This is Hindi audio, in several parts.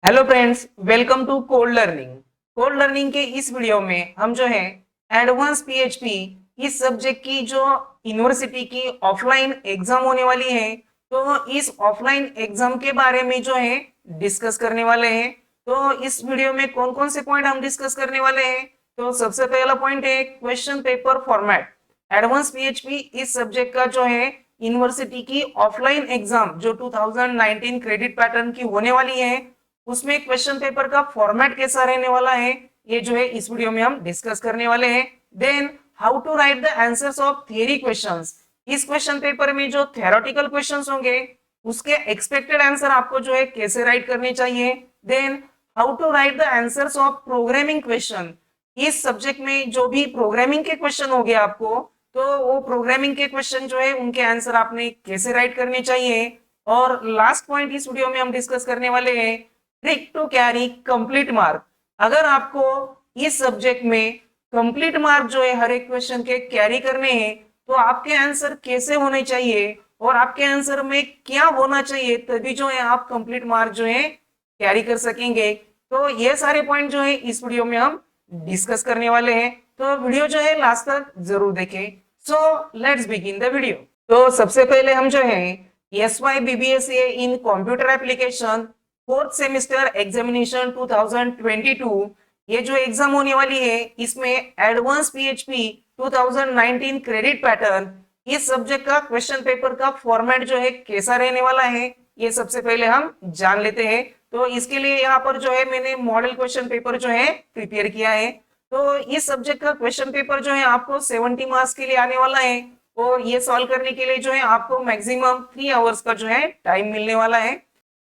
Hello friends, welcome to code learning. Code learning के इस वीडियो में हम जो है एडवांस पीएचपी इस सब्जेक्ट की जो यूनिवर्सिटी की ऑफलाइन एग्जाम होने वाली है, तो इस ऑफलाइन एग्जाम के बारे में जो है डिस्कस करने वाले हैं। तो इस वीडियो में कौन कौन से पॉइंट हम डिस्कस करने वाले हैं? तो सबसे पहला पॉइंट है question paper format. Advance PHP इस सब्जेक्ट का जो है यूनिवर्सिटी की ऑफलाइन एग्जाम जो 2019 क्रेडिट पैटर्न की होने वाली है, उसमें क्वेश्चन पेपर का फॉर्मेट कैसा रहने वाला है, ये जो है इस वीडियो में हम डिस्कस करने वाले हैं। Then how to write the answers of theory questions. इस क्वेश्चन पेपर में जो थ्योरेटिकल क्वेश्चंस होंगे उसके एक्सपेक्टेड आंसर आपको जो है कैसे राइट करने चाहिए। Then how to write the answers of programming question. इस सब्जेक्ट में जो भी प्रोग्रामिंग के क्वेश्चन हो गए आपको, तो वो प्रोग्रामिंग के क्वेश्चन जो है उनके आंसर आपने कैसे राइट करने चाहिए। और लास्ट पॉइंट इस वीडियो में हम डिस्कस करने वाले हैं trick to carry complete mark. अगर आपको इस सब्जेक्ट में कंप्लीट मार्क जो है हर एक क्वेश्चन के कैरी करने हैं, तो आपके आंसर कैसे होने चाहिए और आपके आंसर में क्या होना चाहिए, तभी जो है आप कंप्लीट मार्क जो है कैरी कर सकेंगे। तो ये सारे पॉइंट जो है इस वीडियो में हम डिस्कस करने वाले हैं, तो वीडियो जो है लास्ट तक जरूर देखें। So let's begin the video. तो सबसे पहले हम जो है SYBBSA इन computer application fourth semester examination 2022, ये जो एग्जाम होने वाली है इसमें एडवांस पीएचपी 2019 क्रेडिट पैटर्न इस सब्जेक्ट का क्वेश्चन पेपर का फॉर्मेट जो है कैसा रहने वाला है, ये सबसे पहले हम जान लेते हैं। तो इसके लिए यहाँ पर जो है मैंने मॉडल क्वेश्चन पेपर जो है प्रिपेयर किया है। तो इस सब्जेक्ट का क्वेश्चन पेपर जो है आपको 70 मार्क्स के लिए आने वाला है, और ये सॉल्व करने के लिए जो है आपको मैक्सिमम 3 आवर्स का जो है टाइम मिलने वाला है।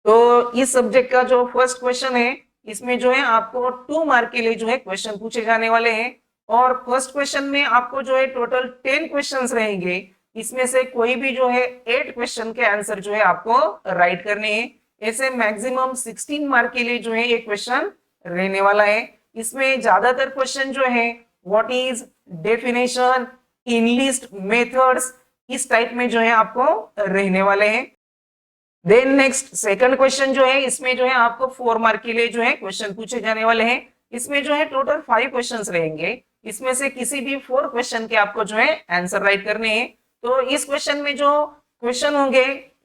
तो इस सब्जेक्ट का जो फर्स्ट क्वेश्चन है इसमें जो है आपको 2 मार्क के लिए जो है क्वेश्चन पूछे जाने वाले हैं, और फर्स्ट क्वेश्चन में आपको जो है टोटल 10 क्वेश्चंस रहेंगे। इसमें से कोई भी जो है 8 क्वेश्चन के आंसर जो है आपको राइट करने हैं। ऐसे मैक्सिमम 16 मार्क के लिए जो है ये क्वेश्चन रहने वाला है। इसमें ज्यादातर क्वेश्चन जो है what is, definition, enlist, methods, इस टाइप में जो है आपको रहने वाले हैं। देन नेक्स्ट सेकंड क्वेश्चन जो है इसमें जो है आपको 4 मार्क के लिए जो है क्वेश्चन पूछे जाने वाले हैं। इसमें जो है टोटल 5 क्वेश्चंस रहेंगे। इसमें से किसी भी 4 क्वेश्चन के आपको जो है आंसर राइट करने हैं। तो इस क्वेश्चन में जो क्वेश्चन होंगे,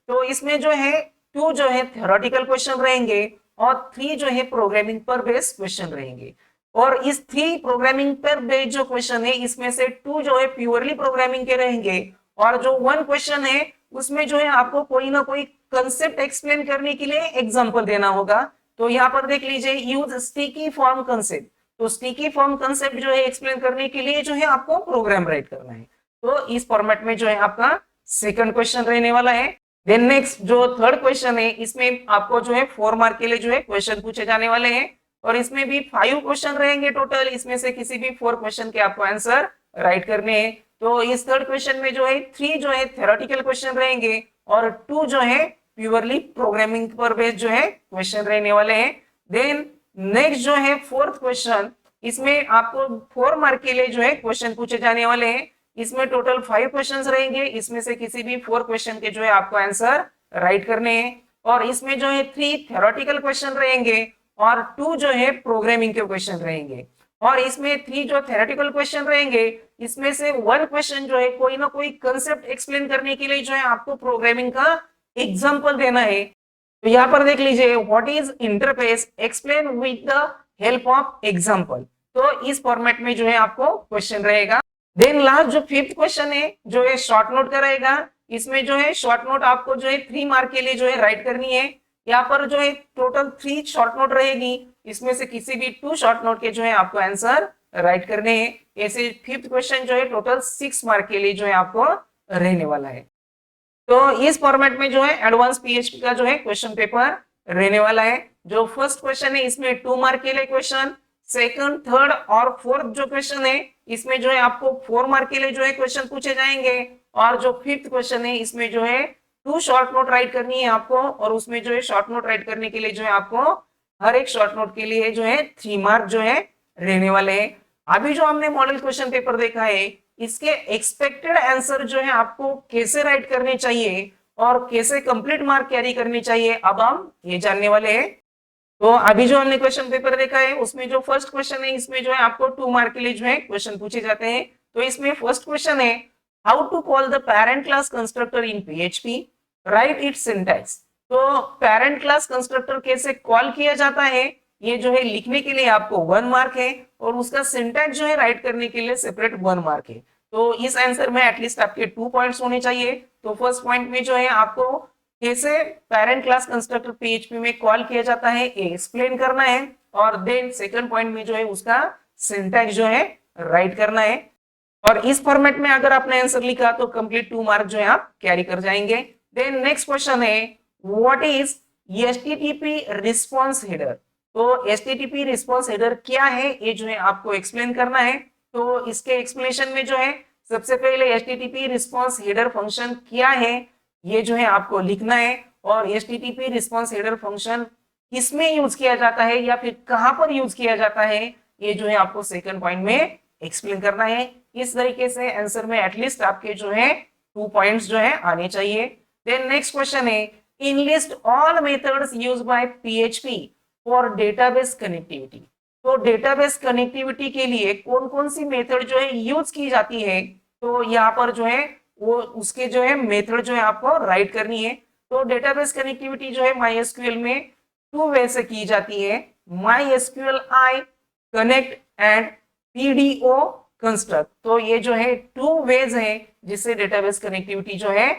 तो इसमें जो है 2 जो है थ्योरेटिकल क्वेश्चन रहेंगे और 3 जो है प्रोग्रामिंग पर बेस्ड क्वेश्चन रहेंगे। और इस 3 प्रोग्रामिंग पर बेस्ड जो क्वेश्चन है इसमें से 2 जो है प्योरली प्रोग्रामिंग के रहेंगे, और जो 1 क्वेश्चन है उसमें जो है आपको कोई ना कोई कंसेप्ट एक्सप्लेन करने के लिए एग्जांपल देना होगा। तो यहाँ पर देख लीजिए, यूज स्टिकी फॉर्म कंसेप्ट। तो स्टिकी फॉर्म कंसेप्ट जो है एक्सप्लेन करने के लिए जो है आपको प्रोग्राम राइट करना है। तो इस फॉर्मेट में जो है आपका सेकंड क्वेश्चन रहने वाला है। देन नेक्स्ट जो थर्ड क्वेश्चन है इसमें आपको जो है 4 मार्क के लिए जो है क्वेश्चन पूछे जाने वाले हैं, और इसमें भी 5 क्वेश्चन रहेंगे टोटल। इसमें से किसी भी 4 क्वेश्चन के आपको आंसर राइट करने हैं। तो इस थर्ड क्वेश्चन में जो है 3 जो है थ्योरेटिकल क्वेश्चन रहेंगे और 2 जो है प्योरली प्रोग्रामिंग पर बेस्ड जो है क्वेश्चन रहने वाले हैं। देन नेक्स्ट जो है फोर्थ क्वेश्चन, इसमें आपको 4 मार्क के लिए जो है क्वेश्चन पूछे जाने वाले हैं। इसमें टोटल 5 क्वेश्चंस रहेंगे। इसमें से किसी भी 4 क्वेश्चन के जो है आपको आंसर राइट करने हैं, और इसमें जो है 3 थ्योरेटिकल क्वेश्चन रहेंगे और 2 जो है प्रोग्रामिंग के क्वेश्चन रहेंगे। और इसमें 3 जो थ्योरेटिकल क्वेश्चन रहेंगे इसमें से 1 क्वेश्चन जो है कोई ना कोई कंसेप्ट एक्सप्लेन करने के लिए जो है आपको प्रोग्रामिंग का एग्जाम्पल देना है। तो यहाँ पर देख लीजिए, what is interface, explain with the help of example. तो इस फॉर्मेट में जो है आपको क्वेश्चन रहेगा। देन लास्ट जो फिफ्थ क्वेश्चन है जो है शॉर्ट नोट का रहेगा। इसमें जो है शॉर्ट नोट आपको जो है 3 मार्क के लिए जो है राइट करनी है। यहाँ पर जो है टोटल 3 शॉर्ट नोट रहेगी। इसमें से किसी भी 2 शॉर्ट नोट के जो है आपको आंसर राइट करने हैं। ऐसे फिफ्थ क्वेश्चन जो है टोटल 6 मार्क के लिए जो है आपको रहने वाला है। तो इस फॉर्मेट में जो है एडवांस पीएचपी का जो है क्वेश्चन पेपर रहने वाला है। जो फर्स्ट क्वेश्चन है इसमें 2 मार्क के लिए क्वेश्चन, सेकंड, थर्ड और फोर्थ जो क्वेश्चन है इसमें जो है आपको 4 मार्क के लिए जो है क्वेश्चन पूछे जाएंगे, और जो फिफ्थ क्वेश्चन है इसमें जो है 2 शॉर्ट नोट राइट करनी है आपको, और उसमें जो है शॉर्ट नोट राइट करने के लिए जो है आपको हर एक शॉर्ट नोट के लिए जो है 3 मार्क जो है रहने वाले हैं। अभी जो हमने मॉडल क्वेश्चन पेपर देखा है इसके एक्सपेक्टेड आंसर जो है आपको कैसे राइट करने चाहिए और कैसे कंप्लीट मार्क कैरी करनी चाहिए, अब हम ये जानने वाले हैं। तो अभी जो हमने क्वेश्चन पेपर देखा है उसमें जो फर्स्ट क्वेश्चन है इसमें जो है आपको 2 मार्क के लिए जो है क्वेश्चन पूछे जाते हैं। तो इसमें फर्स्ट क्वेश्चन है how to call the parent class constructor in PHP, write its syntax. तो पेरेंट क्लास कंस्ट्रक्टर कैसे कॉल किया जाता है ये जो है लिखने के लिए आपको 1 मार्क है और उसका सिंटैक्स जो है राइट करने के लिए सेपरेट 1 मार्क है। तो इस आंसर में एटलीस्ट आपके 2 पॉइंट्स होने चाहिए। तो फर्स्ट पॉइंट में जो है आपको कैसे पेरेंट क्लास कंस्ट्रक्टर पीएचपी में कॉल किया जाता है ये एक्सप्लेन करना है और देन सेकंड पॉइंट में जो है उसका सिंटैक्स जो है राइट करना है। और इस फॉर्मेट में अगर आपने आंसर लिखा तो कंप्लीट 2 मार्क जो है आप कैरी कर जाएंगे। देन नेक्स्ट क्वेश्चन है what is HTTP response header. तो एचटीटीपी रिस्पांस हेडर क्या है ये जो है आपको एक्सप्लेन करना है। तो इसके एक्सप्लेनेशन में जो है सबसे पहले एचटीटीपी रिस्पांस हेडर फंक्शन क्या है ये जो है आपको लिखना है और एचटीटीपी रिस्पांस हेडर फंक्शन किसमें यूज किया जाता है या फिर कहां पर यूज किया जाता है ये जो है आपको सेकंड पॉइंट में एक्सप्लेन करना है। इस तरीके से आंसर में एटलीस्ट आपके जो है 2 पॉइंट्स जो है आने चाहिए। देन नेक्स्ट क्वेश्चन है enlist all methods used by PHP for database connectivity. तो डेटाबेस कनेक्टिविटी के लिए कौन कौन सी मेथड जो है यूज की जाती है तो यहाँ पर जो है वो उसके जो है मेथड जो है आपको राइट करनी है। तो डेटाबेस कनेक्टिविटी जो है MySQL में 2 वे से की जाती है, MySQL I connect and PDO construct. तो ये जो है 2 वेज है जिससे डेटाबेस कनेक्टिविटी जो है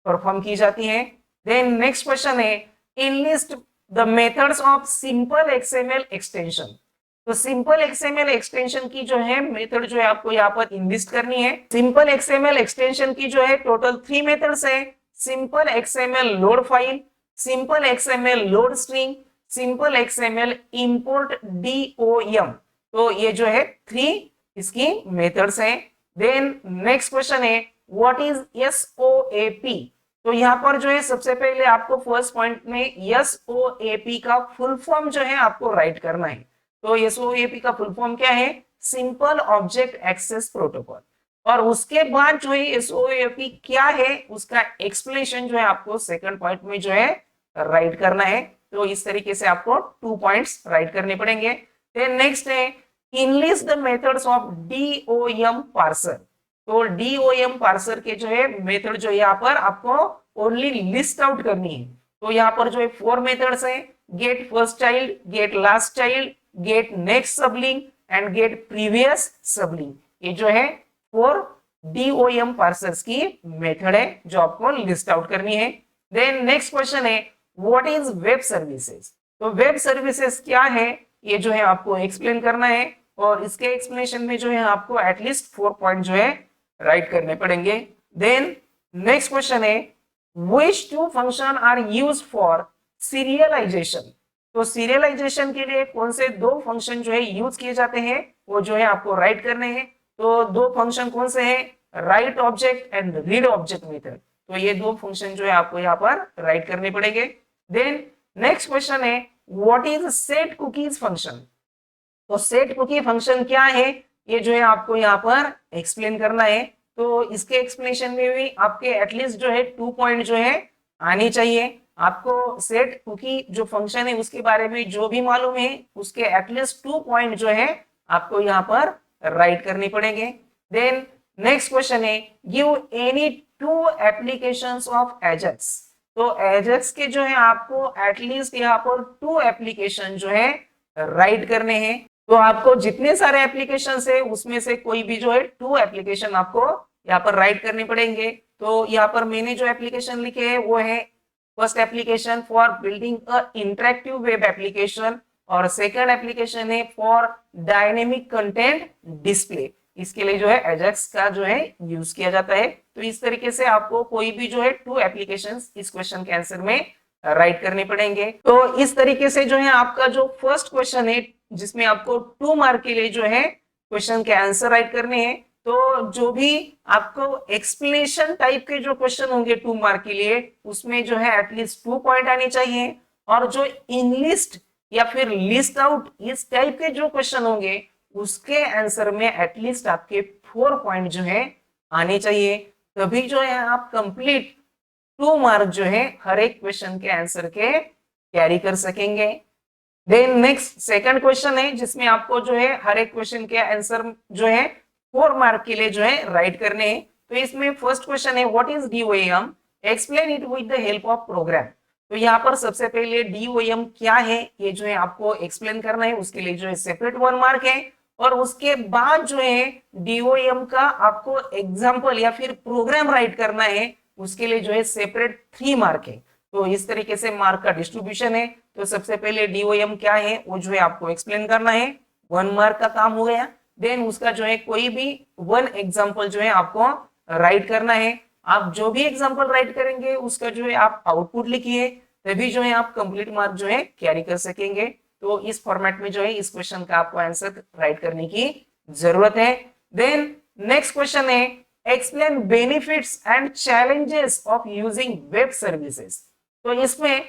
परफॉर्म की जाती है। देन नेक्स्ट क्वेश्चन है enlist the methods of simple XML extension. तो सिंपल एक्सएमएल एक्सटेंशन की जो है मेथड जो है आपको यहाँ पर इनलिस्ट करनी है। सिंपल एक्सएमएल एक्सटेंशन की जो है टोटल 3 मेथड्स है, simple XML load file, simple XML load string, simple XML import DOM। तो ये जो है 3 इसकी मेथड्स हैं। देन नेक्स्ट क्वेश्चन है व्हाट इज SOAP। तो यहाँ पर जो है सबसे पहले आपको फर्स्ट पॉइंट में SOAP का फुल फॉर्म जो है आपको राइट करना है। तो SOAP का फुल फॉर्म क्या है, सिंपल ऑब्जेक्ट एक्सेस प्रोटोकॉल। और उसके बाद जो है SOAP क्या है उसका एक्सप्लेनेशन जो है आपको सेकंड पॉइंट में जो है राइट करना है। तो इस तरीके से आपको 2 पॉइंट्स राइट करने पड़ेंगे। देन नेक्स्ट है enlist the methods of DOM parser. तो DOM पार्सर के जो है मेथड जो यहाँ पर आपको ओनली लिस्ट आउट करनी है। तो यहाँ पर जो है 4 मेथड्स हैं, get first child, get last child, get next sibling and get previous sibling. ये जो है 4 DOM पार्सर्स की मेथड है जो आपको लिस्ट आउट करनी है। देन नेक्स्ट क्वेश्चन है व्हाट इज वेब सर्विसेज। तो वेब सर्विसेज क्या है ये जो है आपको एक्सप्लेन करना है और इसके एक्सप्लेनेशन में जो है आपको एटलीस्ट 4 पॉइंट जो है राइट करने पड़ेंगे। देन नेक्स्ट क्वेश्चन है which two function are used for serialization। तो सीरियलाइजेशन के लिए कौन से 2 फंक्शन जो है यूज किए जाते हैं वो जो है आपको राइट करने हैं। तो 2 फंक्शन कौन से हैं, right object and read object method. तो ये 2 फंक्शन जो है आपको यहाँ पर राइट करने पड़ेंगे। देन नेक्स्ट क्वेश्चन है what is set cookies function. तो सेट कुकी फंक्शन क्या है ये जो है आपको यहाँ पर एक्सप्लेन करना है। तो इसके एक्सप्लेनेशन में भी आपके एटलीस्ट जो है 2 पॉइंट जो है आनी चाहिए। आपको सेट कुकी जो फंक्शन है उसके बारे में जो भी मालूम है उसके एटलीस्ट 2 पॉइंट जो है आपको यहाँ पर राइट करने पड़ेंगे। देन नेक्स्ट क्वेश्चन है give any 2 applications of Ajax. तो एजेक्स के जो है आपको एटलीस्ट यहाँ पर 2 एप्लीकेशन जो है राइट करने हैं। तो आपको जितने सारे एप्लीकेशन है उसमें से कोई भी जो है 2 एप्लीकेशन आपको यहाँ पर राइट करने पड़ेंगे। तो यहाँ पर मैंने जो एप्लीकेशन लिखे हैं वो है first application for building a interactive web application और सेकंड एप्लीकेशन है फॉर डायनेमिक कंटेंट डिस्प्ले। इसके लिए जो है एजेक्स का जो है यूज किया जाता है। तो इस तरीके से आपको कोई भी जो है 2 एप्लीकेशंस इस क्वेश्चन के आंसर में राइट करने पड़ेंगे। तो इस तरीके से जो है आपका जो फर्स्ट क्वेश्चन है जिसमें आपको 2 मार्क के लिए जो है क्वेश्चन के आंसर राइट करने हैं। तो जो भी आपको एक्सप्लेनेशन टाइप के जो क्वेश्चन होंगे 2 मार्क के लिए उसमें जो है एटलीस्ट 2 पॉइंट आने चाहिए और जो इनलिस्ट या फिर लिस्ट आउट इस टाइप के जो क्वेश्चन होंगे उसके आंसर में एटलीस्ट आपके 4 पॉइंट जो है आने चाहिए। तभी जो है आप कंप्लीट 2 मार्क जो है हर एक क्वेश्चन के आंसर के कैरी कर सकेंगे। देन नेक्स्ट सेकंड क्वेश्चन है जिसमें आपको जो है हर एक क्वेश्चन के आंसर जो है 4 मार्क के लिए जो है राइट करने हैं। तो इसमें फर्स्ट क्वेश्चन है what is DOM, explain it with the help of program. तो यहाँ पर सबसे पहले डीओएम क्या है ये जो है आपको एक्सप्लेन करना है, उसके लिए जो है सेपरेट 1 मार्क है। और उसके बाद जो है डीओएम का आपको एग्जाम्पल या फिर प्रोग्राम राइट करना है, उसके लिए जो है सेपरेट 3 मार्क है। तो इस तरीके से मार्क का डिस्ट्रीब्यूशन है। तो सबसे पहले डीओएम क्या है वो जो है आपको एक्सप्लेन करना है, 1 मार्क का काम हो गया। देन उसका जो है कोई भी 1 एग्जाम्पल जो है आपको राइट करना है। आप जो भी एग्जाम्पल राइट करेंगे उसका जो है आप आउटपुट लिखिए, तभी जो है आप कंप्लीट मार्क जो है कैरी कर सकेंगे। तो इस फॉर्मेट में जो है इस क्वेश्चन का आपको आंसर राइट करने की जरूरत है। देन नेक्स्ट क्वेश्चन है explain benefits and challenges of using web services. तो इसमें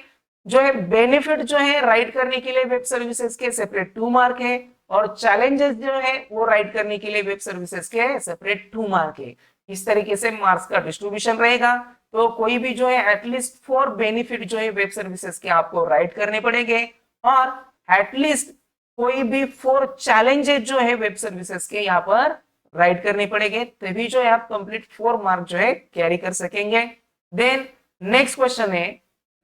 जो है बेनिफिट जो है राइट करने के लिए वेब सर्विसेज के सेपरेट 2 मार्क है, और चैलेंजेस जो है वो राइट करने के लिए वेब सर्विसेज के सेपरेट 2 मार्क है। इस तरीके से मार्क्स का डिस्ट्रीब्यूशन रहेगा। तो कोई भी जो है एटलीस्ट 4 बेनिफिट जो है वेब सर्विसेज के आपको राइट करने पड़ेंगे, और एटलीस्ट कोई भी 4 चैलेंजेस जो है वेब सर्विसेज के यहाँ पर राइट करने पड़ेंगे, तभी जो है आप कंप्लीट 4 मार्क जो है कैरी कर सकेंगे। देन नेक्स्ट क्वेश्चन है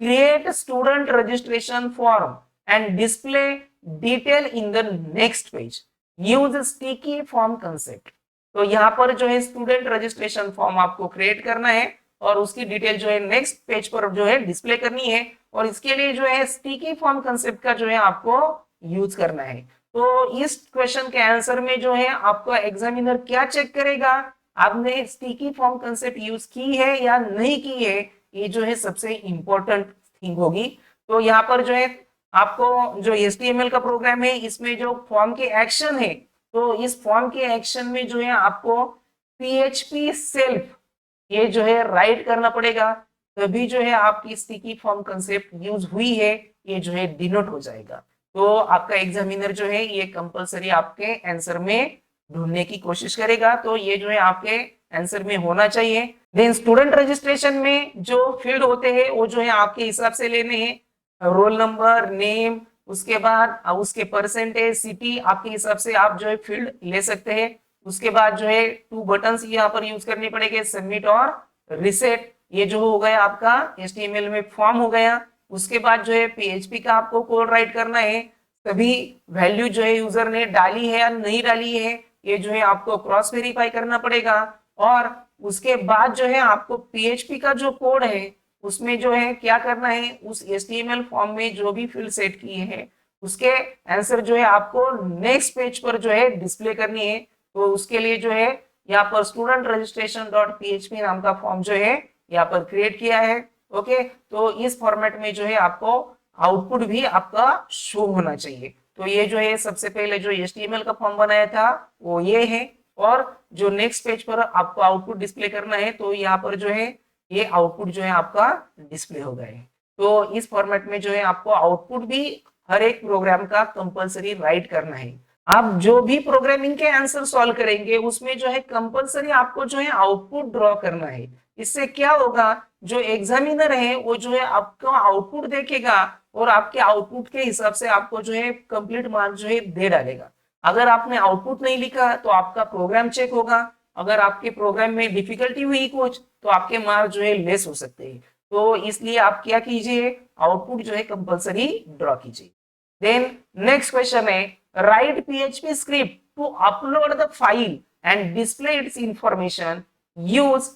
create student registration form and display detail in the next page, use sticky form concept। तो यहाँ पर जो है स्टूडेंट रजिस्ट्रेशन फॉर्म आपको क्रिएट करना है और उसकी डिटेल जो है नेक्स्ट पेज पर जो है डिस्प्ले करनी है, और इसके लिए जो है स्टिकी फॉर्म कंसेप्ट का जो है आपको यूज करना है। तो इस क्वेश्चन के आंसर में जो है आपका एग्जामिनर क्या चेक करेगा, आपने स्टिकी फॉर्म कंसेप्ट यूज की है या नहीं की है, ये जो है सबसे इंपॉर्टेंट थिंग होगी। तो यहाँ पर जो है आपको जो HTML का प्रोग्राम है इसमें जो फॉर्म के एक्शन है, तो इस फॉर्म के एक्शन में जो है आपको PHP सेल्फ ये जो है राइट करना पड़ेगा, तभी जो है आपकी स्टिकी फॉर्म कंसेप्ट यूज हुई है ये जो है डिनोट हो जाएगा। तो आपका एग्जामिनर जो है ये कंपलसरी आपके आंसर में ढूंढने की कोशिश करेगा। तो ये जो है आपके आंसर में होना चाहिए। देन स्टूडेंट रजिस्ट्रेशन में जो फील्ड होते हैं वो जो है आपके हिसाब से लेने हैं, रोल नंबर, नेम, उसके बाद उसके परसेंटेज, सिटी, आपके हिसाब से आप जो है फील्ड ले सकते हैं। उसके बाद जो है 2 बटन्स यहाँ पर यूज करने पड़ेंगे, सबमिट और रिसेट। ये जो हो गया आपका HTML में फॉर्म हो गया। उसके बाद जो है PHP का आपको कोड राइट करना है, सभी वैल्यू जो है यूजर ने डाली है या नहीं डाली है ये जो है आपको क्रॉस वेरीफाई करना पड़ेगा। और उसके बाद जो है आपको PHP का जो कोड है उसमें जो है क्या करना है, उस HTML फॉर्म में जो भी फील्ड सेट किए हैं उसके आंसर जो है आपको नेक्स्ट पेज पर जो है डिस्प्ले करनी है। तो उसके लिए जो है यहाँ पर स्टूडेंट रजिस्ट्रेशन डॉट PHP नाम का फॉर्म जो है यहाँ पर क्रिएट किया है। ओके, तो इस फॉर्मेट में जो है आपको आउटपुट भी आपका शो होना चाहिए। तो ये जो है सबसे पहले जो HTML का फॉर्म बनाया था वो ये है, और जो नेक्स्ट पेज पर आपको आउटपुट डिस्प्ले करना है तो यहाँ पर जो है ये आउटपुट जो है आपका डिस्प्ले हो गया है। तो इस फॉर्मेट में जो है आपको आउटपुट भी हर एक प्रोग्राम का कंपलसरी राइट करना है। आप जो भी प्रोग्रामिंग के आंसर सॉल्व करेंगे उसमें जो है कंपलसरी आपको जो है आउटपुट ड्रॉ करना है। इससे क्या होगा, जो एग्जामिनर है वो जो है आपको आउटपुट देखेगा और आपके आउटपुट के हिसाब से आपको जो है कंप्लीट मार्क जो है दे डालेगा। अगर आपने आउटपुट नहीं लिखा तो आपका प्रोग्राम चेक होगा, अगर आपके प्रोग्राम में डिफिकल्टी हुई कुछ तो आपके मार्क जो है लेस हो सकते हैं। तो इसलिए आप क्या कीजिए, आउटपुट जो है कंपलसरी ड्रॉ कीजिए। देन नेक्स्ट क्वेश्चन है write PHP script to upload the file and display its information, use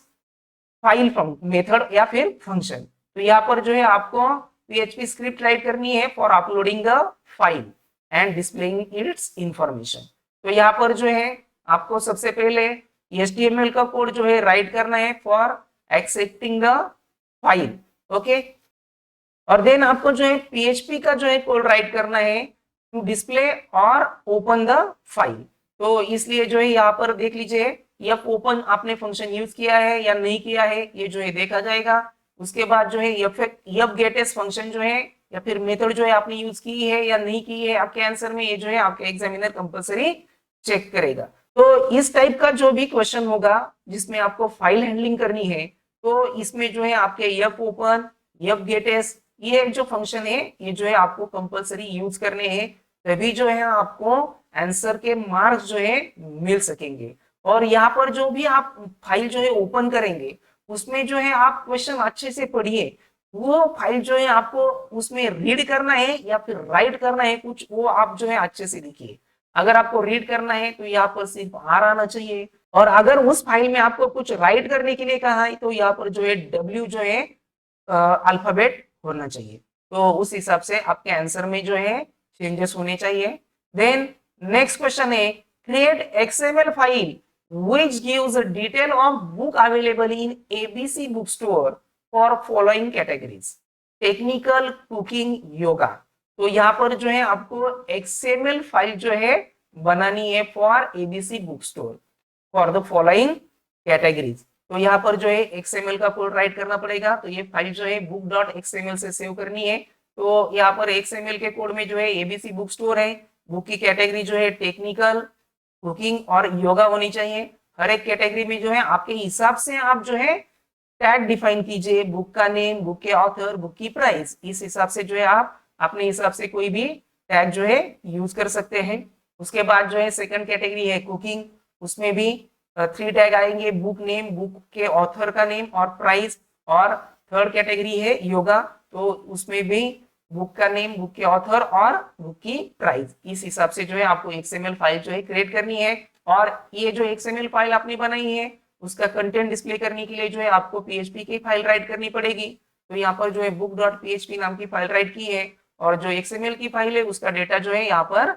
file method या फिर फंक्शन। तो यहाँ पर जो है आपको PHP स्क्रिप्ट राइट करनी है for uploading the file and displaying it's information. तो यहाँ पर जो है आपको सबसे पहले HTML का कोड जो है राइट करना है for accepting the file. Okay, और देन आपको जो है PHP का जो है कोड राइट करना है टू डिस्प्ले और ओपन द फाइल। तो इसलिए जो है यहाँ पर देख लीजिए यफ ओपन आपने फंक्शन यूज किया है या नहीं किया है ये जो है देखा जाएगा। उसके बाद जो है यफ गेटेस फंक्शन जो है या फिर मेथड जो है आपने यूज की है या नहीं की है आपके आंसर में, ये जो है आपके एग्जामिनर कंपलसरी चेक करेगा। तो इस टाइप का जो भी क्वेश्चन होगा जिसमें आपको फाइल हैंडलिंग करनी है, तो इसमें जो है आपके यफ ओपन, यफ गेटेस ये जो फंक्शन है ये जो है आपको कंपलसरी यूज करने हैं, तभी जो है आपको आंसर के मार्क्स जो है मिल सकेंगे। और यहाँ पर जो भी आप फाइल जो है ओपन करेंगे उसमें जो है आप क्वेश्चन अच्छे से पढ़िए। वो फाइल जो है आपको उसमें रीड करना है या फिर राइट करना है कुछ, वो आप जो है अच्छे से लिखिए। अगर आपको रीड करना है तो यहाँ पर सिर्फ आर आना चाहिए, और अगर उस फाइल में आपको कुछ राइट करने के लिए कहा है तो यहाँ पर जो है डब्ल्यू जो है अल्फाबेट होना चाहिए। तो उस हिसाब से आपके आंसर में जो है चेंजेस होने चाहिए। देन नेक्स्ट क्वेश्चन है, create XML file which gives a detail of book available in ABC bookstore for following categories: technical, cooking, yoga. तो यहाँ पर जो है आपको एक्सएमएल फाइल जो है बनानी है for ABC book store for the following categories. तो यहाँ पर जो है एक्सएमएल का कोड राइट करना पड़ेगा। तो ये फाइल जो है बुक डॉट एक्सएमएल से सेव करनी है। तो यहाँ पर एक्सएमएल के कोड में जो है एबीसी बुक स्टोर है, बुक की कैटेगरी जो है टेक्निकल, कुकिंग और योगा होनी चाहिए। हर एक कैटेगरी में जो है आपके हिसाब से आप जो है टैग डिफाइन कीजिए, बुक का नेम, बुक के ऑथर, बुक की प्राइस। इस हिसाब से जो है आप अपने हिसाब से कोई भी टैग जो है यूज कर सकते हैं। उसके बाद जो है सेकंड कैटेगरी है कुकिंग, उसमें भी 3 टैग आएंगे, बुक नेम, बुक के ऑथर का नेम और प्राइस। और थर्ड कैटेगरी है योगा, तो उसमें भी बुक का नेम, बुक के ऑथर और बुक की प्राइस। इस हिसाब से जो है आपको एक्सएमएल फाइल जो है क्रिएट करनी है। और ये जो एक्सएमएल फाइल आपने बनाई है उसका कंटेंट डिस्प्ले करने के लिए जो है आपको पीएचपी की फाइल राइट करनी पड़ेगी। तो यहाँ पर जो है बुक डॉट पीएचपी नाम की फाइल राइट की है, और जो एक्सएमएल की फाइल है उसका डेटा जो है यहाँ पर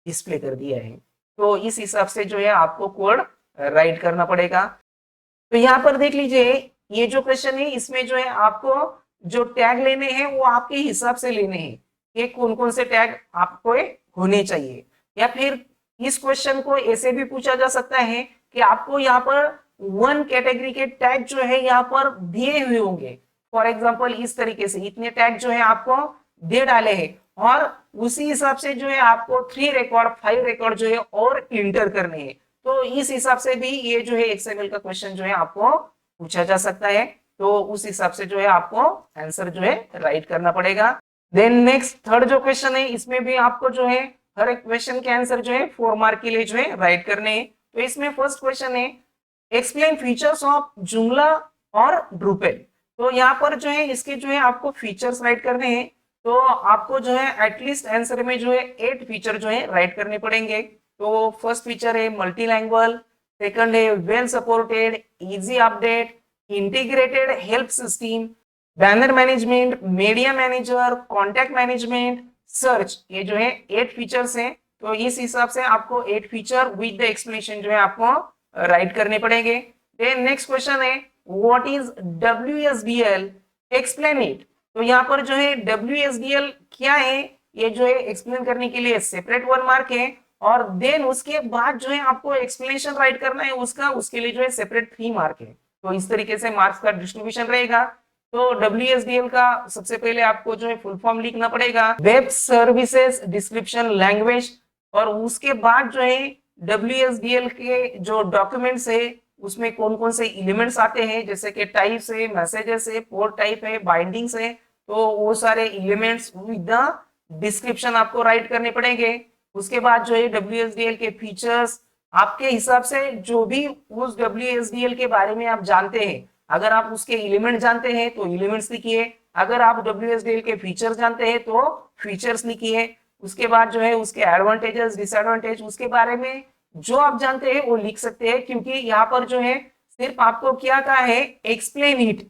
डिस्प्ले कर दिया है। तो इस हिसाब से जो है आपको कोड राइट करना पड़ेगा। तो यहाँ पर देख लीजिए, ये जो क्वेश्चन है इसमें जो है आपको जो टैग लेने हैं वो आपके हिसाब से लेने हैं कि कौन कौन से टैग आपको होने चाहिए। या फिर इस क्वेश्चन को ऐसे भी पूछा जा सकता है कि आपको यहाँ पर वन कैटेगरी के टैग जो है यहाँ पर दिए हुए होंगे। फॉर एग्जांपल इस तरीके से इतने टैग जो है आपको दे डाले हैं, और उसी हिसाब से जो है आपको 3 रिकॉर्ड 5 रिकॉर्ड जो है और इंटर करने हैं। तो इस हिसाब से भी ये जो है एक्सएमएल का क्वेश्चन जो है आपको पूछा जा सकता है। तो उस हिसाब से जो है आपको आंसर जो है राइट करना पड़ेगा। देन नेक्स्ट थर्ड जो क्वेश्चन है इसमें भी आपको जो है हर एक क्वेश्चन के आंसर जो है 4 मार्क के लिए जो है राइट करने हैं। तो इसमें फर्स्ट क्वेश्चन है, एक्सप्लेन फीचर्स ऑफ जुमला और ड्रूपेल। तो यहाँ पर जो है इसके जो है आपको फीचर्स राइट करने हैं। तो आपको जो है एटलीस्ट आंसर में जो है 8 फीचर जो है राइट करने पड़ेंगे। तो फर्स्ट फीचर है मल्टीलैंग्वेज, सेकंड है well supported, easy update, integrated help system, banner management, media manager, contact management, search. ये जो है 8 फीचर्स हैं। तो इस हिसाब से आपको 8 फीचर विद द एक्सप्लेनेशन जो है आपको राइट करने पड़ेंगे। देन नेक्स्ट क्वेश्चन है, what is WSDL, explain it. तो यहाँ पर जो है WSDL क्या है ये जो है एक्सप्लेन करने के लिए सेपरेट 1 मार्क है, और देन उसके बाद जो है आपको एक्सप्लेनेशन राइट करना है उसका, उसके लिए जो है सेपरेट 3 मार्क है। तो इस तरीके से मार्क्स का डिस्ट्रीब्यूशन रहेगा। तो WSDL का सबसे पहले आपको जो है फुल फॉर्म लिखना पड़ेगा, वेब सर्विसेज डिस्क्रिप्शन लैंग्वेज। और उसके बाद जो है WSDL के जो डॉक्यूमेंट्स है उसमें कौन कौन से एलिमेंट्स आते हैं, जैसे कि टाइप्स है, मैसेजेस है, पोर्ट टाइप है, बाइंडिंग्स है। तो वो सारे एलिमेंट्स विद द डिस्क्रिप्शन आपको राइट करने पड़ेंगे। उसके बाद जो है WSDL के फीचर्स आपके हिसाब से जो भी उस WSDL के बारे में आप जानते हैं, अगर आप उसके एलिमेंट जानते हैं तो एलिमेंट्स लिखिए, अगर आप WSDL के फीचर्स जानते हैं तो फीचर्स लिखिए। उसके बाद जो है उसके एडवांटेजेस डिसएडवांटेज उसके बारे में जो आप जानते हैं वो लिख सकते हैं, क्योंकि यहाँ पर जो है सिर्फ आपको क्या कहा है, एक्सप्लेन इट,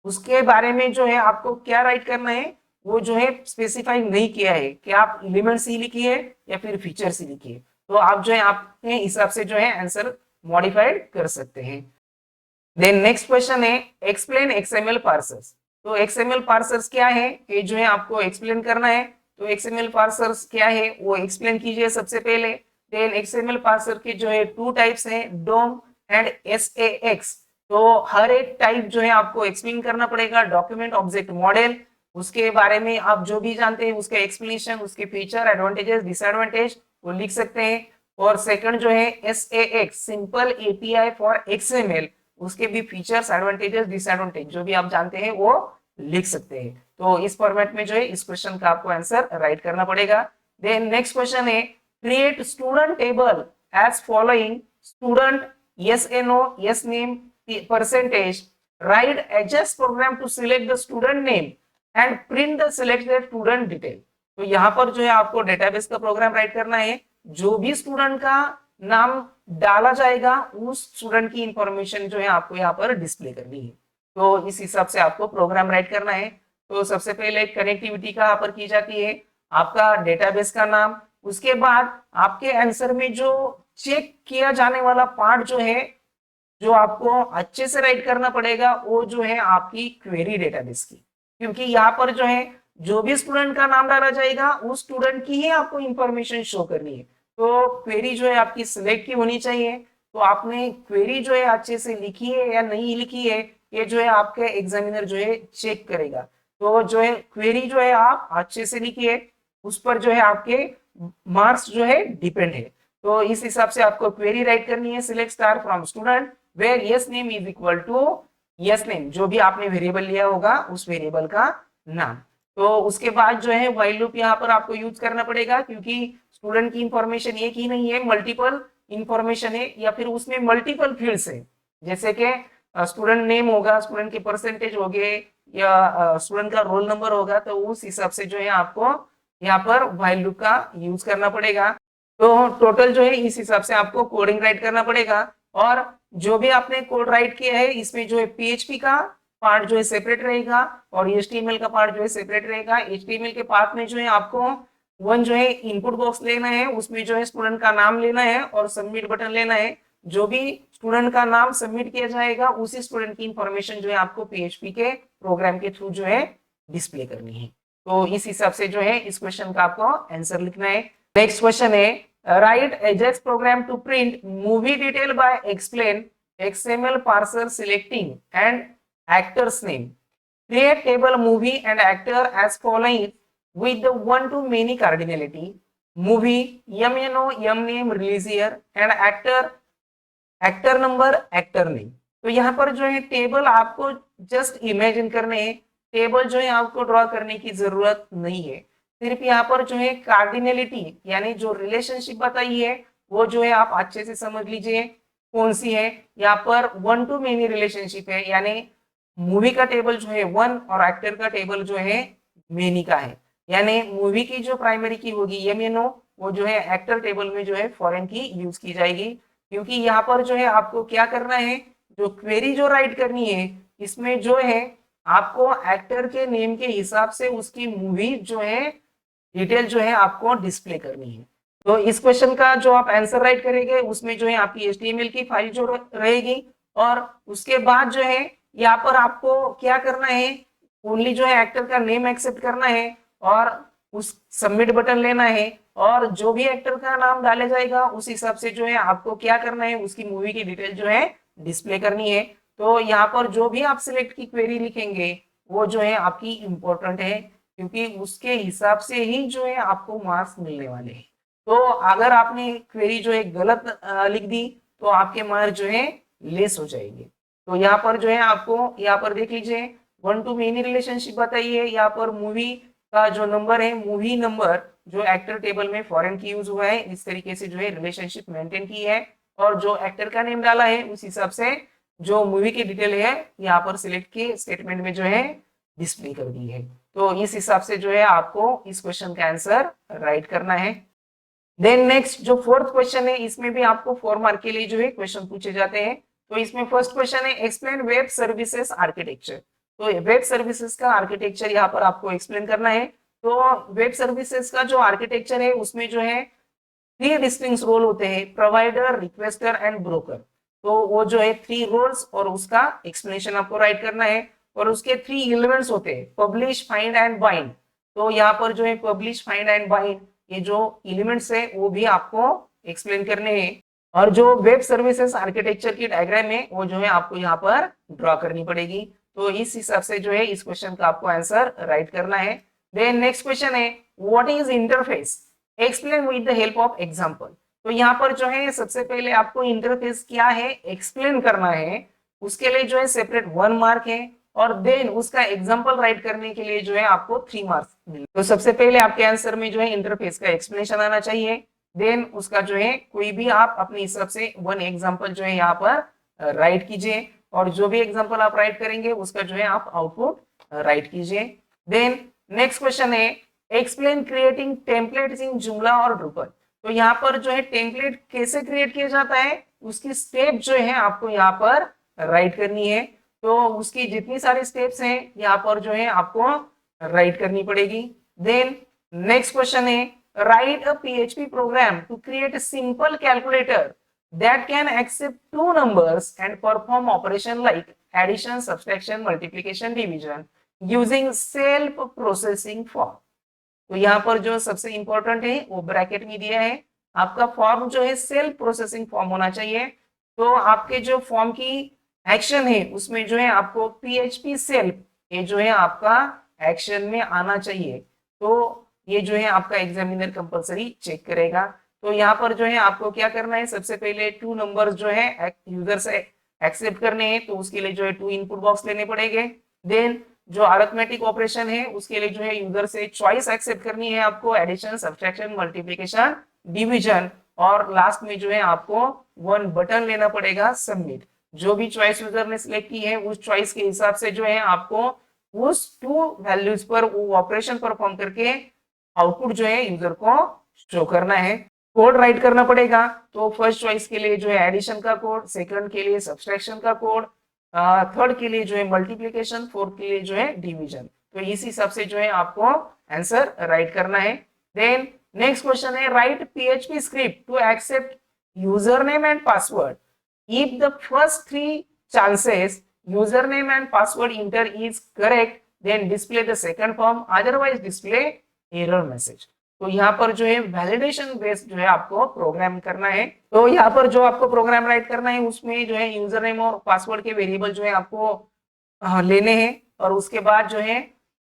उसके बारे में जो है आपको क्या राइट करना है वो जो है स्पेसिफाई नहीं किया है कि आप एलिमेंट्स ही लिखिए या फिर फीचर्स ही लिखिए। तो आप जो है आपके हिसाब से जो है आंसर मॉडिफाइड कर सकते हैं। देन नेक्स्ट क्वेश्चन है, एक्सप्लेन XML पार्सर्स। तो XML पार्सर्स क्या है ये जो है आपको एक्सप्लेन करना है। तो XML पार्सर्स क्या है वो एक्सप्लेन कीजिए सबसे पहले। देन XML पार्सर के जो है 2 टाइप्स हैं, DOM एंड SAS। तो हर एक टाइप जो है आपको एक्सप्लेन करना पड़ेगा। डॉक्यूमेंट ऑब्जेक्ट मॉडल, उसके बारे में आप जो भी जानते हैं उसके एक्सप्लेनेशन, उसके फीचर, एडवांटेजेस, डिसएडवांटेज वो लिख सकते हैं। और सेकंड जो है SAS, simple API for XML, उसके भी फीचर्स, एडवांटेजेस, डिसएडवांटेज जो भी आप जानते हैं वो लिख सकते हैं। तो इस फॉर्मेट में जो है इस क्वेश्चन का आपको आंसर राइट करना पड़ेगा। देन नेक्स्ट क्वेश्चन है create student table as following student yes and no yes name percentage write adjust program to select the student name and print the selected student detail। तो यहाँ पर जो है आपको डेटाबेस का प्रोग्राम राइट करना है, जो भी स्टूडेंट का नाम डाला जाएगा उस स्टूडेंट की इंफॉर्मेशन जो है आपको यहाँ पर डिस्प्ले करनी है। तो इस हिसाब से आपको प्रोग्राम राइट करना है। तो सबसे पहले कनेक्टिविटी का यहाँ पर की जाती है, आपका डेटाबेस का नाम, उसके बाद आपके आंसर में जो चेक किया जाने वाला पार्ट जो है जो आपको अच्छे से राइट करना पड़ेगा वो जो है आपकी क्वेरी डेटाबेस की, क्योंकि यहाँ पर जो है जो भी स्टूडेंट का नाम डाला जाएगा उस स्टूडेंट की ही आपको इंफॉर्मेशन शो करनी है। तो क्वेरी जो है आपकी सिलेक्ट की होनी चाहिए। तो आपने क्वेरी जो है अच्छे से लिखी है या नहीं लिखी है ये जो है आपके एग्जामिनर जो है चेक करेगा। तो जो है क्वेरी जो है आप अच्छे से लिखिए, उस पर जो है आपके मार्क्स जो है डिपेंड है। तो इस हिसाब से आपको क्वेरी राइट करनी है, select star from student where yes name is equal to yes name, जो भी आपने वेरिएबल लिया होगा उस वेरिएबल का नाम। तो उसके बाद जो है व्हाइल लूप यहाँ पर आपको यूज करना पड़ेगा, क्योंकि स्टूडेंट की इंफॉर्मेशन एक ही नहीं है, मल्टीपल इंफॉर्मेशन है या फिर उसमें मल्टीपल फील्ड्स है। जैसे कि स्टूडेंट नेम होगा, स्टूडेंट के परसेंटेज हो गए या स्टूडेंट का रोल नंबर होगा, तो उस हिसाब से जो है आपको यहाँ पर व्हाइल लूप का यूज करना पड़ेगा। तो टोटल जो है इस हिसाब से आपको कोडिंग राइट करना पड़ेगा। और जो भी आपने कोड राइट किया है इसमें जो है पीएचपी का पार्ट जो है सेपरेट रहेगा और एचटीएमएल का पार्ट जो है सेपरेट रहेगा। एचटीएमएल के पार्ट में जो है आपको वन जो है इनपुट बॉक्स लेना है, उसमें जो है स्टूडेंट का नाम लेना है और सबमिट बटन लेना है। जो भी स्टूडेंट का नाम सबमिट किया जाएगा उसी स्टूडेंट की इंफॉर्मेशन जो है आपको पीएचपी के प्रोग्राम के थ्रू जो है डिस्प्ले करनी है। तो इस हिसाब से जो है इस क्वेश्चन का आपको आंसर लिखना है। नेक्स्ट क्वेश्चन है write Ajax program to print movie detail by explain XML parser selecting and actor's name, create table movie and actor as following with the one to many cardinality, movie MNO M name release year and actor number actor name। तो यहाँ पर जो है टेबल आपको जस्ट इमेजिन करने हैं, टेबल जो है आपको ड्रॉ करने की जरूरत नहीं है। सिर्फ यहाँ पर जो है कार्डिनलिटी यानी जो रिलेशनशिप बताई है वो जो है आप अच्छे से समझ लीजिए कौन सी है। यहाँ पर वन टू मेनी रिलेशनशिप है, यानी मूवी का टेबल जो है वन और एक्टर का टेबल जो है मेनी का है। यानी मूवी की जो प्राइमरी की होगी MNO वो जो है एक्टर टेबल में जो है फॉरेन की यूज की जाएगी। क्योंकि यहाँ पर जो है आपको क्या करना है, जो क्वेरी जो राइट करनी है इसमें जो है आपको एक्टर के नेम के हिसाब से उसकी मूवी जो है डिटेल जो है आपको डिस्प्ले करनी है। तो इस क्वेश्चन का जो आप आंसर राइट करेंगे उसमें जो है आपकी HTML की फाइल जो रहेगी और उसके बाद जो है यहाँ पर आपको क्या करना है, ओनली जो है एक्टर का नेम एक्सेप्ट करना है और उस सबमिट बटन लेना है और जो भी एक्टर का नाम डाला जाएगा उस हिसाब से जो है आपको क्या करना है उसकी मूवी की डिटेल जो है डिस्प्ले करनी है। तो यहाँ पर जो भी आप सिलेक्ट की क्वेरी लिखेंगे वो जो है आपकी इंपॉर्टेंट है, क्योंकि उसके हिसाब से ही जो है आपको मार्क्स मिलने वाले हैं। तो अगर आपने क्वेरी जो है गलत लिख दी तो आपके मार्क्स जो है लेस हो जाएंगे। तो यहाँ पर जो है आपको यहाँ पर देख लीजिए वन टू मेनी रिलेशनशिप बताइए, यहाँ पर मूवी का जो नंबर है मूवी नंबर जो एक्टर टेबल में फॉरेन की यूज हुआ है इस तरीके से जो है रिलेशनशिप मेंटेन की है और जो एक्टर का नेम डाला है उस हिसाब से जो मूवी की डिटेल है यहाँ पर सिलेक्ट के स्टेटमेंट में जो है डिस्प्ले कर दी है। तो इस हिसाब से जो है आपको इस क्वेश्चन का आंसर राइट करना है। देन नेक्स्ट जो फोर्थ क्वेश्चन है इसमें भी आपको 4 मार्क के लिए जो है क्वेश्चन पूछे जाते हैं। तो इसमें फर्स्ट क्वेश्चन है एक्सप्लेन वेब सर्विसेज आर्किटेक्चर। तो वेब सर्विसेज का आर्किटेक्चर यहाँ पर आपको एक्सप्लेन करना है। तो वेब सर्विसेज का जो आर्किटेक्चर है उसमें जो है 3 डिस्टिंक्ट रोल होते हैं, प्रोवाइडर, रिक्वेस्टर एंड ब्रोकर। तो वो जो है 3 रोल्स और उसका एक्सप्लेनेशन आपको राइट करना है और उसके 3 एलिमेंट्स होते हैं, पब्लिश, फाइंड एंड बाइंड। तो यहाँ पर जो है पब्लिश, फाइंड एंड बाइंड ये जो एलिमेंट्स है वो भी आपको एक्सप्लेन करने हैं और जो वेब सर्विसेज आर्किटेक्चर की डायग्राम है वो जो है आपको यहाँ पर ड्रॉ करनी पड़ेगी। तो इस हिसाब से जो है इस क्वेश्चन का आपको आंसर राइट करना है। देन नेक्स्ट क्वेश्चन है what is interface, explain with the help of example. तो यहाँ पर जो है सबसे पहले आपको इंटरफेस क्या है एक्सप्लेन करना है, उसके लिए जो है सेपरेट 1 मार्क है और देन उसका एग्जाम्पल राइट करने के लिए जो है आपको 3 मार्क्स मिले। तो सबसे पहले आपके आंसर में जो है इंटरफेस का एक्सप्लेनेशन आना चाहिए, देन उसका जो है कोई भी आप अपने हिसाब से 1 एग्जाम्पल जो है यहाँ पर राइट कीजिए, और जो भी एग्जाम्पल आप राइट करेंगे उसका जो है आप आउटपुट राइट कीजिए। देन नेक्स्ट क्वेश्चन है एक्सप्लेन क्रिएटिंग टेम्पलेट्स इन जुमला और ड्रुपल। तो यहाँ पर जो है टेम्पलेट कैसे क्रिएट किया जाता है उसकी स्टेप जो है आपको यहाँ पर राइट करनी है। तो उसकी जितनी सारी स्टेप्स हैं यहाँ पर जो है आपको राइट करनी पड़ेगी। देन नेक्स्ट क्वेश्चन है write a PHP program to create a simple calculator that can accept two numbers and perform operation like addition, subtraction, multiplication, division using self processing form। तो यहाँ पर जो सबसे इंपॉर्टेंट है वो ब्रैकेट में दिया है, आपका फॉर्म जो है सेल्फ प्रोसेसिंग फॉर्म होना चाहिए। तो आपके जो फॉर्म की एक्शन है उसमें जो है आपको पीएचपी सेल्फ ये जो है आपका एक्शन में आना चाहिए। तो ये जो है आपका एग्जामिनर कंपलसरी चेक करेगा। तो यहाँ पर जो है आपको क्या करना है, सबसे पहले 2 नंबर्स जो है यूजर से एक्सेप्ट करने हैं, तो उसके लिए जो है 2 इनपुट बॉक्स लेने पड़ेंगे। देन जो अरिथमेटिक ऑपरेशन है उसके लिए जो है यूजर से चॉइस एक्सेप्ट करनी है आपको, एडिशन, सब्ट्रैक्शन, मल्टीप्लिकेशन, डिवीजन, और लास्ट में जो है आपको 1 बटन लेना पड़ेगा सबमिट। जो भी चॉइस यूजर ने सिलेक्ट की है उस चॉइस के हिसाब से जो है आपको उस 2 वैल्यूज पर वो ऑपरेशन परफॉर्म करके आउटपुट जो है यूजर को शो करना है। कोड राइट करना पड़ेगा। तो फर्स्ट चॉइस के लिए जो है एडिशन का कोड, सेकंड के लिए सब्सट्रैक्शन का कोड, थर्ड के लिए जो है मल्टीप्लिकेशन, फोर्थ के लिए जो है डिवीजन। तो इस हिसाब से जो है आपको आंसर राइट करना है। देन नेक्स्ट क्वेश्चन है write PHP script to accept user name and password if the first 3 chances user name and password enter is correct then display the second form, otherwise display error message. तो यहाँ पर जो है वैलिडेशन बेस्ड जो है आपको प्रोग्राम करना है। तो यहाँ पर जो आपको प्रोग्राम राइट करना है उसमें जो है यूजर नेम और पासवर्ड के वेरिएबल जो है आपको लेने हैं, और उसके बाद जो है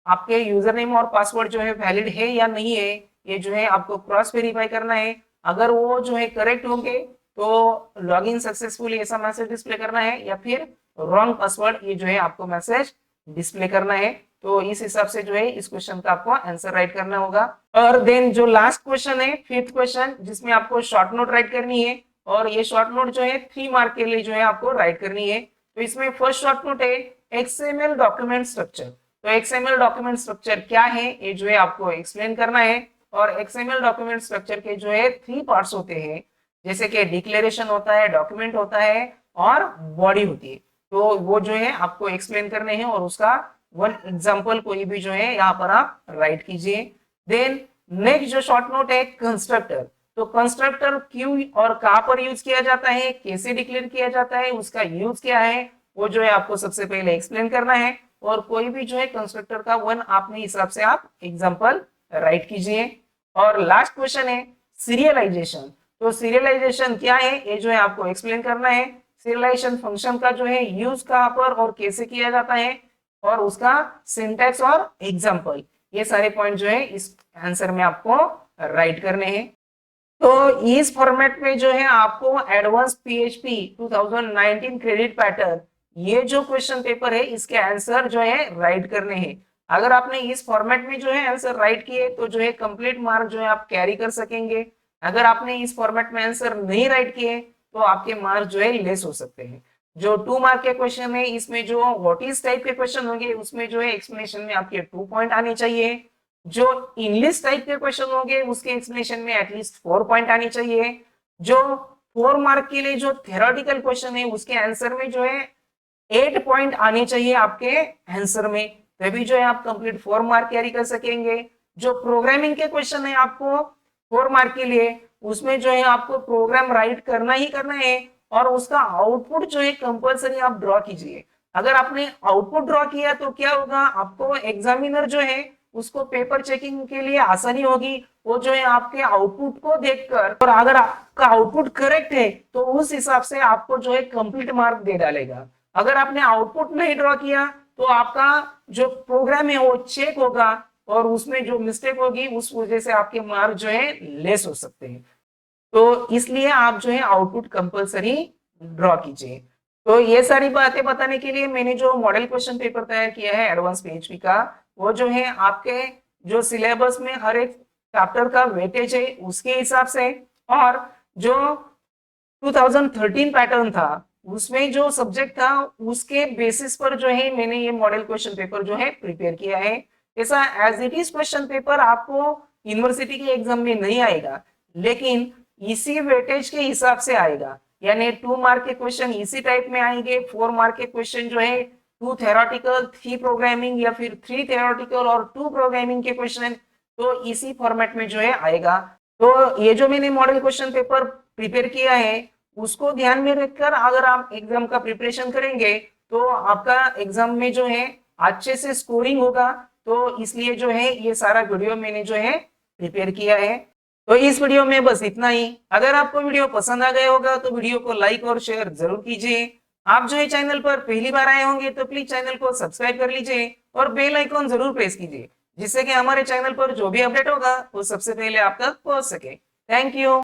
आपके यूजर नेम और पासवर्ड जो है वैलिड है या नहीं है ये जो है आपको क्रॉस वेरीफाई करना है। अगर वो जो है करेक्ट होंगे तो लॉगिन सक्सेसफुल ऐसा मैसेज डिस्प्ले करना है, या फिर रॉन्ग पासवर्ड ये जो है आपको मैसेज डिस्प्ले करना है। तो इस हिसाब से जो है इस क्वेश्चन का आपको आंसर राइट करना होगा। और देन जो लास्ट क्वेश्चन है 5th क्वेश्चन जिसमें आपको शॉर्ट नोट राइट करनी है, और ये शॉर्ट नोट जो है 3 मार्क के लिए जो है आपको राइट करनी है। तो इसमें फर्स्ट शॉर्ट नोट है एक्सएमएल डॉक्यूमेंट स्ट्रक्चर। तो एक्सएमएल डॉक्यूमेंट स्ट्रक्चर क्या है ये जो है आपको एक्सप्लेन करना है। और एक्सएमएल डॉक्यूमेंट स्ट्रक्चर के जो है 3 पार्ट्स होते हैं, जैसे कि डिक्लेरेशन होता है, डॉक्यूमेंट होता है और बॉडी होती है। तो वो जो है आपको एक्सप्लेन करने हैं, और उसका 1 एग्जाम्पल कोई भी जो है यहाँ पर आप राइट कीजिए। देन नेक्स्ट जो शॉर्ट नोट है कंस्ट्रक्टर। तो कंस्ट्रक्टर क्यों और कहां पर यूज किया जाता है, कैसे डिक्लेयर किया जाता है, उसका यूज क्या है, वो जो है आपको सबसे पहले एक्सप्लेन करना है। और कोई भी जो है कंस्ट्रक्टर का 1 अपने हिसाब से आप एग्जाम्पल राइट कीजिए। और लास्ट क्वेश्चन है सीरियलाइजेशन। तो सीरियलाइजेशन क्या है ये जो है आपको एक्सप्लेन करना है। सीरियलाइजेशन फंक्शन का जो है यूज कहां पर और कैसे किया जाता है, और उसका सिंटैक्स और एग्जाम्पल, ये सारे पॉइंट जो है इस आंसर में आपको राइट करने हैं। तो इस फॉर्मेट में जो है आपको एडवांस पीएचपी 2019 क्रेडिट पैटर्न ये जो क्वेश्चन पेपर है इसके आंसर जो है राइट करने हैं। अगर आपने इस फॉर्मेट में जो है आंसर राइट किए तो जो है कंप्लीट मार्क जो है आप कैरी कर सकेंगे। अगर आपने इस फॉर्मेट में आंसर नहीं राइट किए तो आपके मार्क जो है लेस हो सकते हैं। जो 2 मार्क के क्वेश्चन है इसमें जो व्हाट इज टाइप के क्वेश्चन होंगे उसमें जो है एक्सप्लेनेशन में आपके 2 पॉइंट आने चाहिए। जो इंग्लिश टाइप के क्वेश्चन होंगे उसके एक्सप्लेनेशन में एटलीस्ट 4 पॉइंट आनी चाहिए। जो 4 मार्क के लिए जो थ्योरेटिकल क्वेश्चन है उसके आंसर में जो है 8 पॉइंट आने चाहिए आपके आंसर में, तभी जो है आप कंप्लीट 4 मार्क कैरी कर सकेंगे। जो प्रोग्रामिंग के क्वेश्चन है आपको 4 मार्क के लिए उसमें जो है आपको प्रोग्राम राइट करना ही करना है, और उसका आउटपुट जो है कंपलसरी आप ड्रॉ कीजिए। अगर आपने आउटपुट ड्रॉ किया तो क्या होगा, आपको एग्जामिनर जो है उसको पेपर चेकिंग के लिए आसानी होगी। वो जो है आपके आउटपुट को देखकर, और अगर आपका आउटपुट करेक्ट है तो उस हिसाब से आपको जो है कंप्लीट मार्क दे डालेगा। अगर आपने आउटपुट नहीं ड्रॉ किया तो आपका जो प्रोग्राम है वो चेक होगा, और उसमें जो मिस्टेक होगी उस वजह से आपके मार्क जो है लेस हो सकते हैं। तो इसलिए आप जो है आउटपुट कंपलसरी ड्रॉ कीजिए। तो ये सारी बातें बताने के लिए मैंने जो मॉडल क्वेश्चन पेपर तैयार किया है एडवांस पीएचपी का, वो जो है आपके जो सिलेबस में हर एक चैप्टर का वेटेज है उसके हिसाब से, और जो 2013 पैटर्न था उसमें जो सब्जेक्ट था उसके बेसिस पर जो है मैंने ये मॉडल क्वेश्चन पेपर जो है प्रिपेयर किया है। ऐसा as it is question paper आपको यूनिवर्सिटी के एग्जाम में नहीं आएगा, लेकिन इसी वेटेज के हिसाब से आएगा। यानी 2 मार्क के क्वेश्चन इसी टाइप में आएंगे, 4 मार्क के क्वेश्चन जो है 2 थेरोटिकल 3 प्रोग्रामिंग, या फिर 3 थेरोटिकल और 2 प्रोग्रामिंग के क्वेश्चन तो इसी फॉर्मेट में जो है आएगा। तो ये जो मैंने मॉडल क्वेश्चन पेपर प्रिपेयर किया है उसको ध्यान में रखकर अगर आप एग्जाम का प्रिपरेशन करेंगे तो आपका एग्जाम में जो है अच्छे से स्कोरिंग होगा। तो इसलिए जो है ये सारा वीडियो मैंने जो है प्रिपेयर किया है। तो इस वीडियो में बस इतना ही। अगर आपको वीडियो पसंद आ गया होगा तो वीडियो को लाइक और शेयर जरूर कीजिए। आप जो है चैनल पर पहली बार आए होंगे तो प्लीज चैनल को सब्सक्राइब कर लीजिए और बेल आइकॉन जरूर प्रेस कीजिए, जिससे कि हमारे चैनल पर जो भी अपडेट होगा वो सबसे पहले आप तक पहुंच सके। Thank you.